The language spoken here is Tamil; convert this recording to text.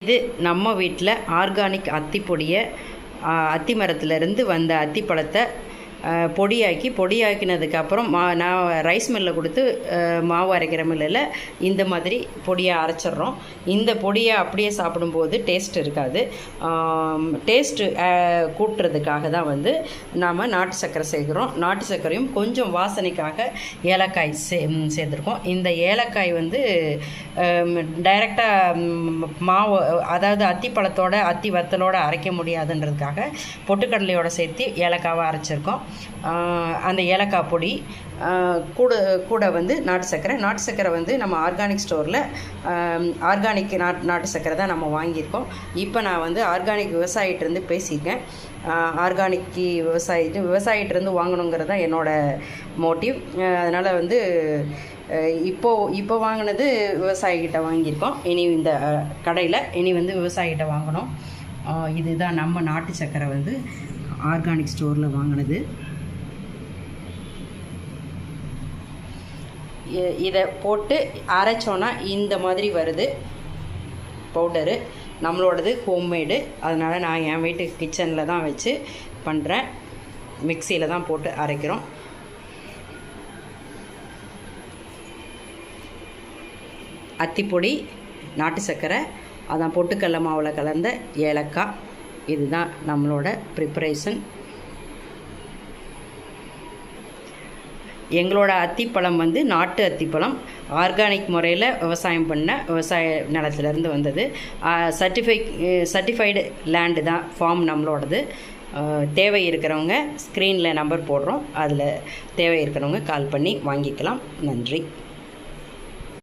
இது நம்ம வீட்டில் ஆர்கானிக் அத்தி பொடியை அத்தி மரத்துலேருந்து வந்த அத்திப்பழத்தை பொடியாக்கினதுக்கப்புறம் நான் ரைஸ் மில்லில் கொடுத்து மாவு அரைக்கிற மில்லில் இந்த மாதிரி பொடியை அரைச்சிட்றோம். இந்த பொடியை அப்படியே சாப்பிடும்போது டேஸ்ட் இருக்காது. டேஸ்ட்டு கூட்டுறதுக்காக தான் நாம் நாட்டு சர்க்கரை சேர்க்குறோம். நாட்டு சர்க்கரையும் கொஞ்சம் வாசனைக்காக ஏலக்காய் சேர்த்துருக்கோம். இந்த ஏலக்காய் டைரெக்டாக மாவு, அதாவது அத்திப்பழத்தோட அத்தி வத்தலோடு அரைக்க முடியாதுன்றதுக்காக பொட்டுக்கடலையோடு சேர்த்து ஏலக்காவை அரைச்சிருக்கோம். அந்த ஏலக்காய் பொடி கூட நாட்டு சர்க்கரை நம்ம ஆர்கானிக் ஸ்டோரில் ஆர்கானிக் நாட்டு சர்க்கரை தான் நம்ம வாங்கியிருக்கோம். இப்போ நான் ஆர்கானிக் விவசாயிகிட்டேருந்து பேசியிருக்கேன். ஆர்கானிக் விவசாயிகிட்டேருந்து வாங்கணுங்கிறது தான் என்னோடய மோட்டிவ். அதனால் இப்போ வாங்கினது விவசாயிகிட்ட வாங்கியிருக்கோம். இனி இந்த கடையில் விவசாயிகிட்ட வாங்கணும். இதுதான் நம்ம நாட்டு சர்க்கரை ஆர்கானிக் ஸ்டோரில் வாங்கினது. இதை போட்டு அரைச்சோன்னா இந்த மாதிரி வருது பவுடரு. நம்மளோடது ஹோம்மேடு, அதனால் நான் என் வீட்டு கிச்சனில் தான் வச்சு பண்ணுறேன். மிக்சியில் தான் போட்டு அரைக்கிறோம். அத்திப்பொடி, நாட்டு சர்க்கரை, அதான் பொட்டுக்கடலை மாவில் கலந்த ஏலக்காய், இதுதான் நம்மளோட ப்ரிப்பரேஷன். எங்களோட அத்திப்பழம் நாட்டு அத்திப்பழம், ஆர்கானிக் முறையில் விவசாயம் பண்ண விவசாய நிலத்துலேருந்து வந்தது. சர்டிஃபைடு லேண்டு தான் ஃபார்ம் நம்மளோடது. தேவை இருக்கிறவங்க ஸ்க்ரீனில் நம்பர் போடுறோம், அதில் தேவை இருக்கிறவங்க கால் பண்ணி வாங்கிக்கலாம். நன்றி.